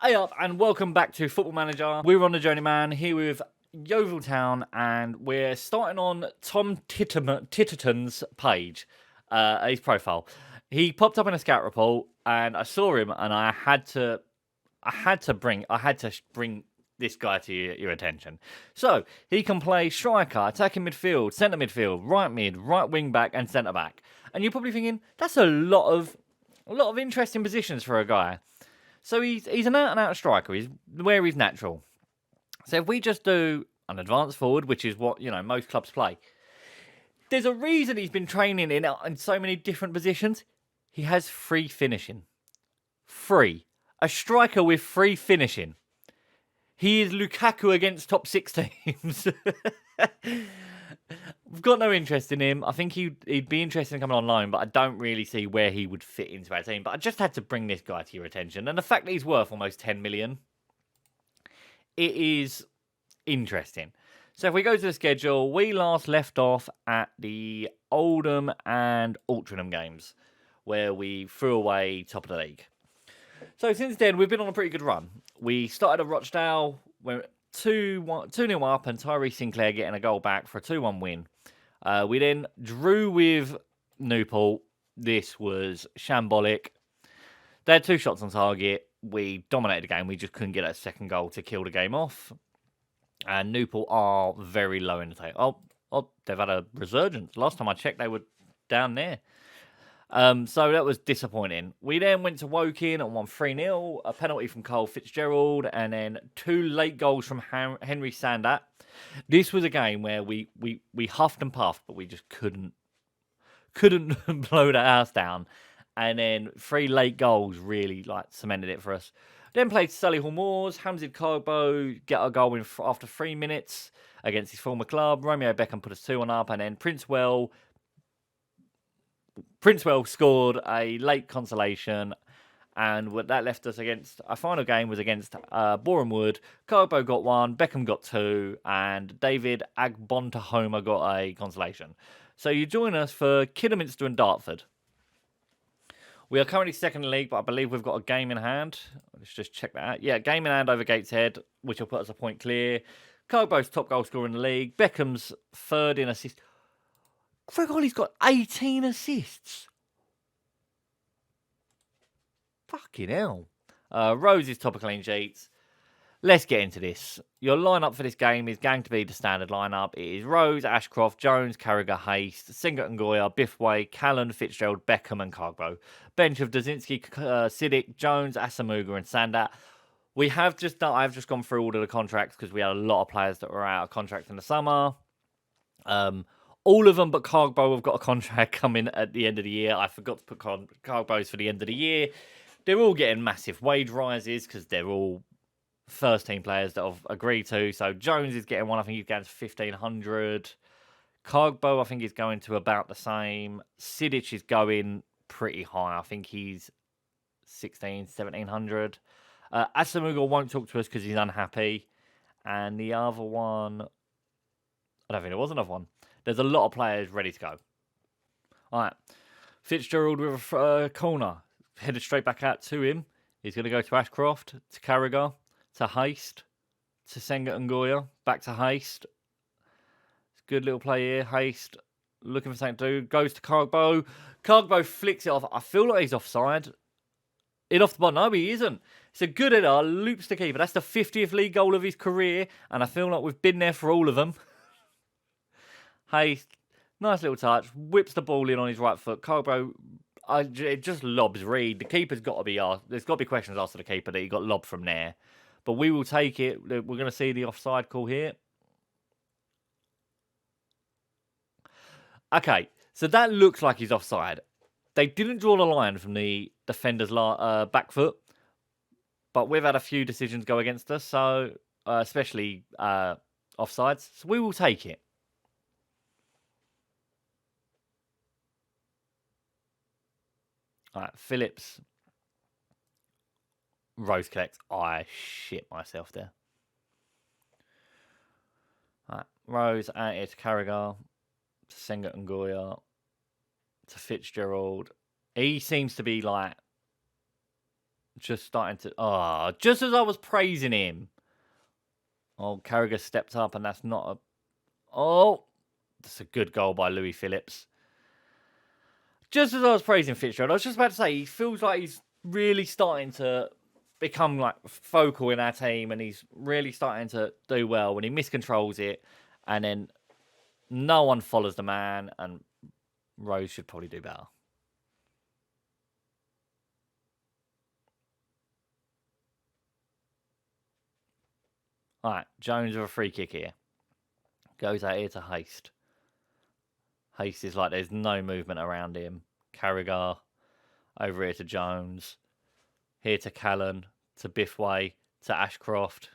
Hey up and welcome back to Football Manager. We're on the Journeyman here with Yeovil Town and we're starting on Tom Titterton's page, his profile. He popped up in a scout report and I saw him and I had to bring this guy to your attention. So he can play striker, attacking midfield, centre midfield, right mid, right wing back, and centre back. And you're probably thinking that's a lot of interesting positions for a guy. So he's an out-and-out striker. He's where he's natural. So if we just do an advanced forward, which is what most clubs play, there's a reason he's been training in so many different positions. He has free finishing. Free. A striker with free finishing. He is Lukaku against top 6 teams. I've got no interest in him. I think he'd be interested in coming on loan, but I don't really see where he would fit into our team. But I just had to bring this guy to your attention. And the fact that he's worth almost 10 million, it is interesting. So if we go to the schedule, we last left off at the Oldham and Altrincham games, where we threw away top of the league. So since then, we've been on a pretty good run. We started at Rochdale, went 2-0 up, and Tyree Sinclair getting a goal back for a 2-1 win. We then drew with Newport. This was shambolic. They had 2 shots on target. We dominated the game. We just couldn't get a second goal to kill the game off. And Newport are very low in the table. Oh, they've had a resurgence. Last time I checked, they were down there. So that was disappointing. We then went to Woking and won 3-0, a penalty from Cole Fitzgerald, and then 2 late goals from Henry Sandat. This was a game where we huffed and puffed, but we just couldn't blow the house down. And then 3 late goals really cemented it for us. Then played Solihull Moors. Hamzid Kogbo get a goal after 3 minutes against his former club. Romeo Beckham put us 2-1 up, and then Princewell scored a late consolation, and what that left us against our final game was against Boreham Wood. Kogbo got 1, Beckham got 2, and David Agbontahoma got a consolation. So you join us for Kidderminster and Dartford. We are currently second in the league, but I believe we've got a game in hand. Let's just check that out. Yeah, game in hand over Gateshead, which will put us a point clear. Kogbo's top goal scorer in the league. Beckham's third in assists. Greg Ollie's got 18 assists. Fucking hell. Rose is top of clean sheets. Let's get into this. Your lineup for this game is going to be the standard lineup. It is Rose, Ashcroft, Jones, Carragher, Haste, Singlet and Goya, Biffway, Callan, Fitzgerald, Beckham and Kogbo. Bench of Dazinski, Siddick, Jones, Asamuga and Sandat. I've just gone through all of the contracts because we had a lot of players that were out of contract in the summer. All of them but Kogbo have got a contract coming at the end of the year. I forgot to put Kogbo's for the end of the year. They're all getting massive wage rises because they're all first-team players that I've agreed to. So Jones is getting one. I think he's going to 1,500. Kogbo, I think, is going to about the same. Sidic is going pretty high. I think he's 1,700. Asamuga won't talk to us because he's unhappy. And the other one, I don't think there was another one. There's a lot of players ready to go. All right. Fitzgerald with a corner. Headed straight back out to him. He's going to go to Ashcroft, to Carragher, to Haste, to Senga and Goya. Back to Haste. It's a good little play here. Haste looking for something to do. Goes to Kogbo. Kogbo flicks it off. I feel like he's offside. Off the ball. No, he isn't. It's a good header. Loops the keeper. That's the 50th league goal of his career. And I feel like we've been there for all of them. Haste, nice little touch, whips the ball in on his right foot. Kogbo, it just lobs Reed. The keeper's got to be asked. There's got to be questions asked to the keeper that he got lobbed from there. But we will take it. We're going to see the offside call here. Okay, so that looks like he's offside. They didn't draw the line from the defender's back foot, but we've had a few decisions go against us, so especially offsides. So we will take it. All right, Phillips. Rose collects. I shit myself there. All right, Rose out here to Carragher, to Senga and Goya, to Fitzgerald. He seems to be Just starting to... Oh, just as I was praising him. Oh, Carragher stepped up, and that's not a... Oh, that's a good goal by Louis Phillips. Just as I was praising Fitzgerald, I was just about to say, he feels like he's really starting to become like focal in our team, and he's really starting to do well when he miscontrols it, and then no one follows the man, and Rose should probably do better. All right, Jones with a free kick here. Goes out here to Haste. Haste is like there's no movement around him. Carragher over here to Jones. Here to Callan. To Biffway. To Ashcroft.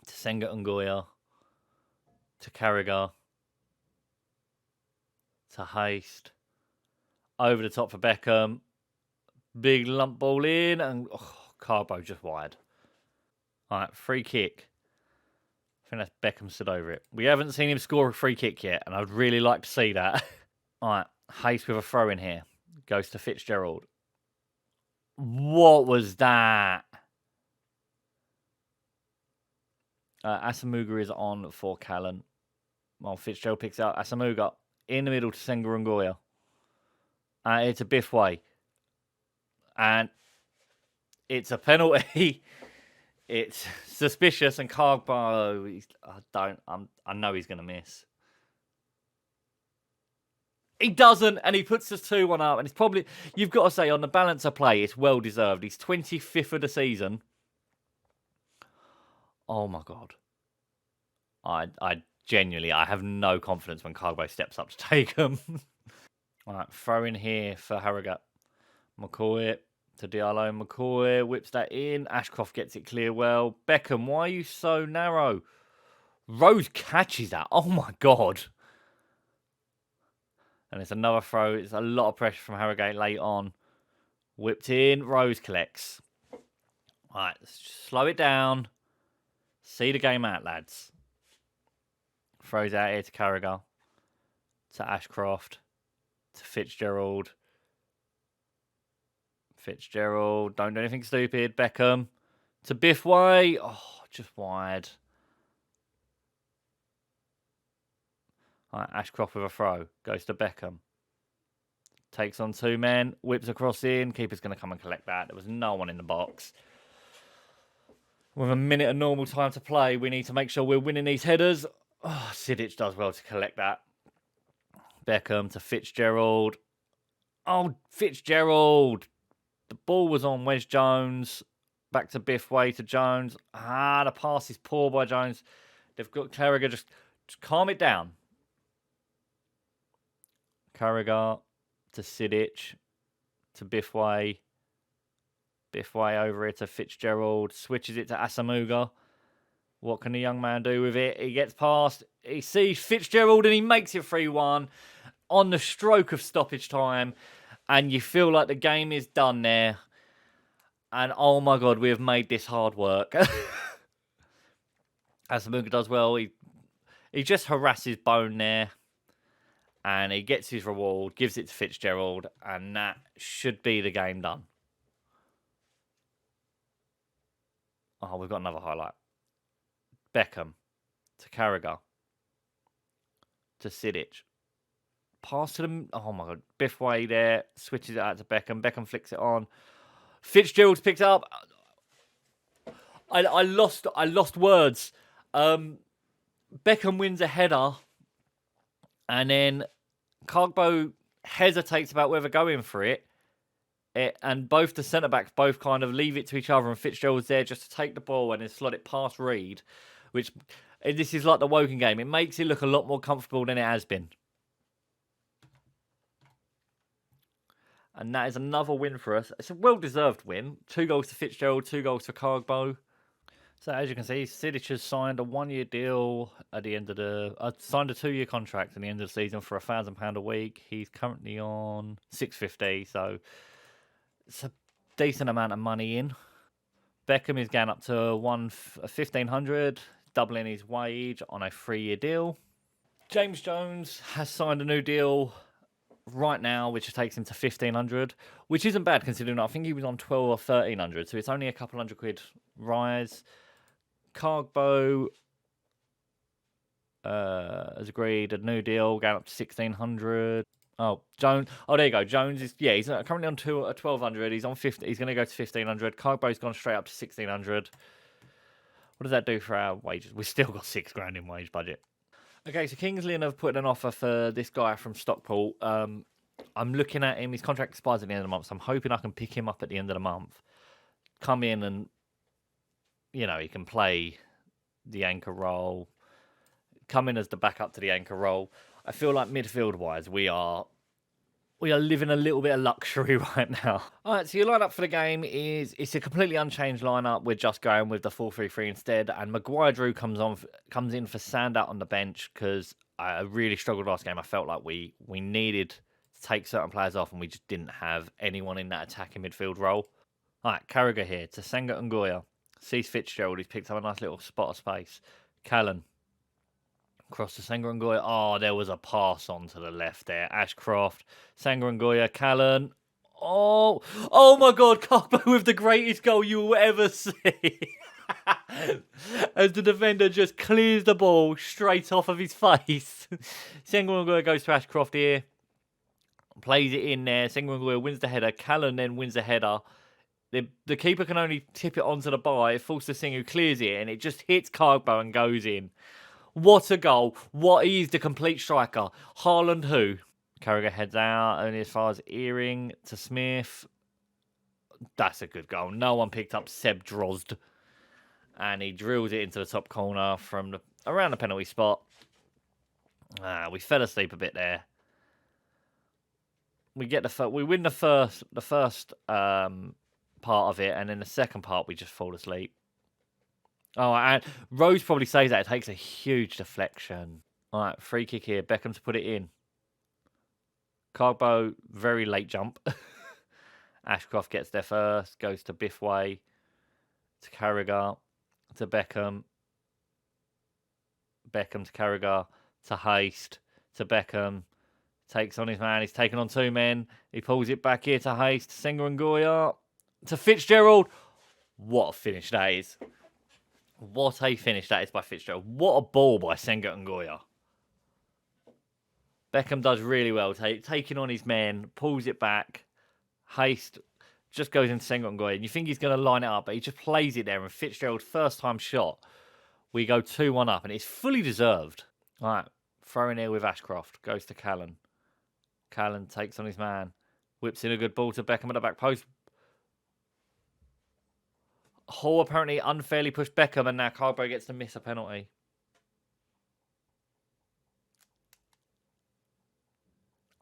To Senga Ungoya. To Carragher. To Haste. Over the top for Beckham. Big lump ball in. And Carbo just wide. All right, free kick. I think that's Beckham stood over it. We haven't seen him score a free kick yet, and I'd really like to see that. All right, Hayes with a throw in here. Goes to Fitzgerald. What was that? Asamuga is on for Callan. Well, Fitzgerald picks out Asamuga in the middle to Senga. It's a Biffway. And it's a penalty. It's suspicious, and Carbo, I know he's going to miss. He doesn't, and he puts us 2-1 up, and it's probably, you've got to say, on the balance of play, it's well deserved. He's 25th of the season. Oh my God. I genuinely, I have no confidence when Carbo steps up to take him. All right, throw in here for Harrogate. McCoy to Diallo. McCoy whips that in. Ashcroft gets it clear well. Beckham, why are you so narrow? Rose catches that. Oh my God. And it's another throw. It's a lot of pressure from Harrogate late on. Whipped in. Rose collects. All right, let's slow it down. See the game out, lads. Throws out here to Carragher. To Ashcroft. To Fitzgerald. Fitzgerald. Don't do anything stupid. Beckham. To Biffway. Oh, just wide. All right, Ashcroft with a throw. Goes to Beckham. Takes on 2 men. Whips across in. Keeper's going to come and collect that. There was no one in the box. With a minute of normal time to play, we need to make sure we're winning these headers. Oh, Sidic does well to collect that. Beckham to Fitzgerald. Oh, Fitzgerald. The ball was on Wes Jones. Back to Biffway to Jones. The pass is poor by Jones. They've got Carragher. Just calm it down. Carragher to Sidic. To Biffway. Biffway over here to Fitzgerald. Switches it to Asamuga. What can the young man do with it? He gets past. He sees Fitzgerald and he makes it 3-1 on the stroke of stoppage time. And you feel like the game is done there. And oh my God, we have made this hard work. Asamuga does well. He just harasses Bone there. And he gets his reward, gives it to Fitzgerald. And that should be the game done. Oh, we've got another highlight. Beckham to Carragher to Sidic. Pass to them. Oh my God. Biffway there. Switches it out to Beckham. Beckham flicks it on. Fitzgerald's picked it up. I lost words. Beckham wins a header. And then Cargbo hesitates about whether going for it. And both the centre-backs both kind of leave it to each other, and Fitzgerald's there just to take the ball and then slot it past Reed, which this is like the Woking game. It makes it look a lot more comfortable than it has been. And that is another win for us. It's a well-deserved win. 2 goals to Fitzgerald, 2 goals for Cargbo. So as you can see, Sidic has signed a 1-year deal at the end of the... signed a 2-year contract at the end of the season for £1,000 a week. He's currently on $650, so... it's a decent amount of money in. Beckham is going up to $1,500, doubling his wage on a 3-year deal. James Jones has signed a new deal right now, which takes him to 1,500, which isn't bad considering I think he was on 12 or 1,300, so it's only a couple £100 rise. Cargbo has agreed a new deal, going up to 1,600. Oh, Jones. Oh, there you go. Jones is he's currently on 1,200. He's on 50. He's going to go to 1,500. Cargbo's gone straight up to 1,600. What does that do for our wages? We've still got £6,000 in wage budget. Okay, so Kings Lynn have put an offer for this guy from Stockport. I'm looking at him. His contract expires at the end of the month, so I'm hoping I can pick him up at the end of the month. Come in and, he can play the anchor role. Come in as the backup to the anchor role. I feel like midfield-wise, we are living a little bit of luxury right now. All right, so your lineup for the game it's a completely unchanged lineup. We're just going with the 4-3-3 instead, and Maguire Drew comes in for Sandout on the bench because I really struggled last game. I felt like we needed to take certain players off, and we just didn't have anyone in that attacking midfield role. All right, Carragher here to Senga and Goya. Sees Fitzgerald. He's picked up a nice little spot of space. Callan. Across to Senga and Goya. Oh, there was a pass on to the left there. Ashcroft, Senga and Goya, Callan. Oh my God, Cargbo with the greatest goal you will ever see. As the defender just clears the ball straight off of his face. Senga and Goya goes to Ashcroft here. Plays it in there. Senga and Goya wins the header. Callan then wins the header. The keeper can only tip it onto the bar. It falls to Singh, who clears it, and it just hits Cargbo and goes in. What a goal. He is the complete striker. Haaland who? Carragher heads out, only as far as Earring to Smith. That's a good goal. No one picked up Seb Drozd. And he drills it into the top corner from around the penalty spot. We fell asleep a bit there. We win the first part of it, and in the second part we just fall asleep. Oh, and Rose probably says that. It takes a huge deflection. All right, free kick here. Beckham to put it in. Cargbo, very late jump. Ashcroft gets there first. Goes to Biffway. To Carragher. To Beckham. Beckham to Carragher. To Haste. To Beckham. Takes on his man. He's taken on two men. He pulls it back here to Haste. Senga and Goya. To Fitzgerald. What a finish that is. What a finish that is by Fitzgerald. What a ball by Senga and Goya. Beckham does really well, taking on his men, pulls it back. Haste just goes into Senga and Goya. And you think he's going to line it up, but he just plays it there. And Fitzgerald, first time shot, we go 2-1 up, and it's fully deserved. All right, throwing here with Ashcroft. Goes to Callan. Callan takes on his man. Whips in a good ball to Beckham at the back post. Hall apparently unfairly pushed Beckham, and now Cargbo gets to miss a penalty.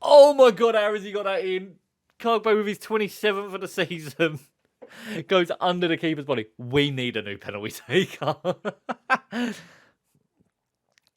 Oh my God, how has he got that in? Cargbo with his 27th of the season goes under the keeper's body. We need a new penalty taker.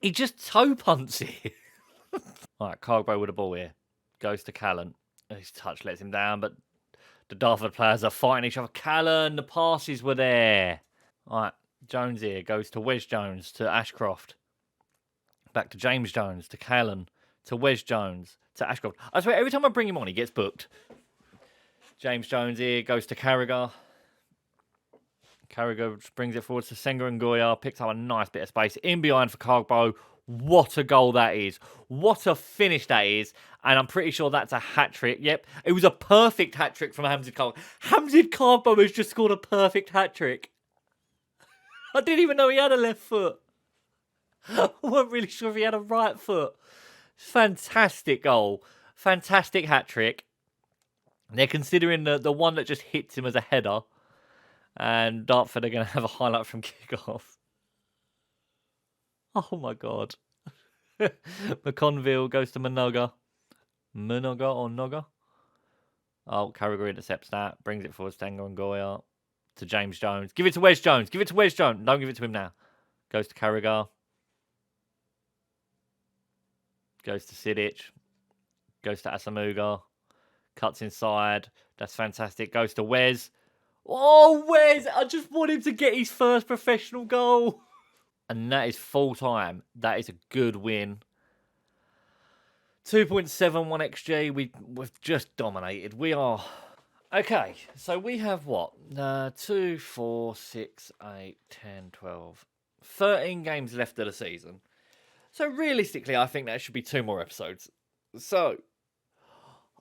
He just toe punts it. All right, Cargbo with the ball here. Goes to Callan. His touch lets him down, but the Dartford players are fighting each other. Callan, the passes were there. All right, Jones here goes to Wes Jones, to Ashcroft. Back to James Jones, to Callan, to Wes Jones, to Ashcroft. I swear, every time I bring him on, he gets booked. James Jones here goes to Carragher. Carragher brings it forward to Senga and Goya. Picks up a nice bit of space in behind for Cargbo. What a goal that is. What a finish that is. And I'm pretty sure that's a hat-trick. Yep, it was a perfect hat-trick from Hamzid Cargbo. Hamzid Cargbo has just scored a perfect hat-trick. I didn't even know he had a left foot. I wasn't really sure if he had a right foot. Fantastic goal. Fantastic hat-trick. They're considering the one that just hits him as a header. And Dartford are going to have a highlight from kick-off. Oh my God. McConville goes to Minoga. Minoga or Noga? Oh, Carragher intercepts that. Brings it forward to Senga and Goya. To James Jones. Give it to Wes Jones. Give it to Wes Jones. Don't give it to him now. Goes to Carragher. Goes to Sidic. Goes to Asamuga. Cuts inside. That's fantastic. Goes to Wes. Oh, Wes! I just want him to get his first professional goal. And that is full time. That is a good win. 2.71 XG. We've just dominated. We are... Okay, so we have what? 2, 4, 6, 8, 10, 12... 13 games left of the season. So realistically, I think there should be 2 more episodes. So,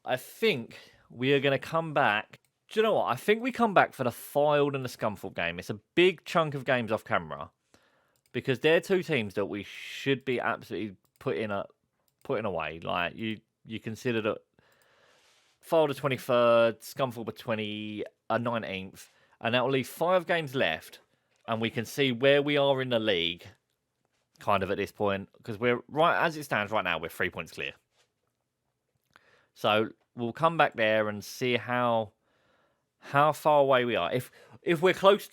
I think we are going to come back. Do you know what? I think we come back for the Filed and the Scunthorpe game. It's a big chunk of games off camera. Because they're 2 teams that we should be absolutely putting away. Like, you consider that Filed the 23rd, Scunthorpe the 19th. And that will leave 5 games left. And we can see where we are in the league. Kind of at this point. Because we're, right as it stands right now, we're 3 points clear. So, we'll come back there and see how far away we are. If we're close,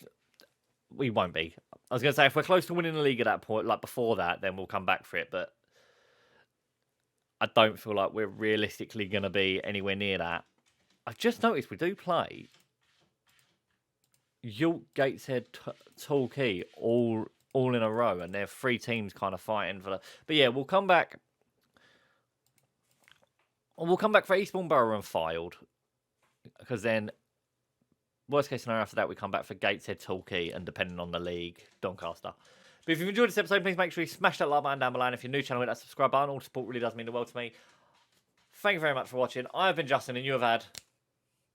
we won't be. I was going to say, if we're close to winning the league at that point, like before that, then we'll come back for it. But I don't feel like we're realistically going to be anywhere near that. I've just noticed we do play York, Gateshead, Torquay all in a row. And they're 3 teams kind of fighting for the... But yeah, we'll come back. We'll come back for Eastbourne Borough and Filed. Because then... Worst case scenario after that, we come back for Gateshead, Torquay, and depending on the league, Doncaster. But if you've enjoyed this episode, please make sure you smash that like button down below. And if you're new to the channel, hit that subscribe button. All support really does mean the world to me. Thank you very much for watching. I have been Justin, and you have had...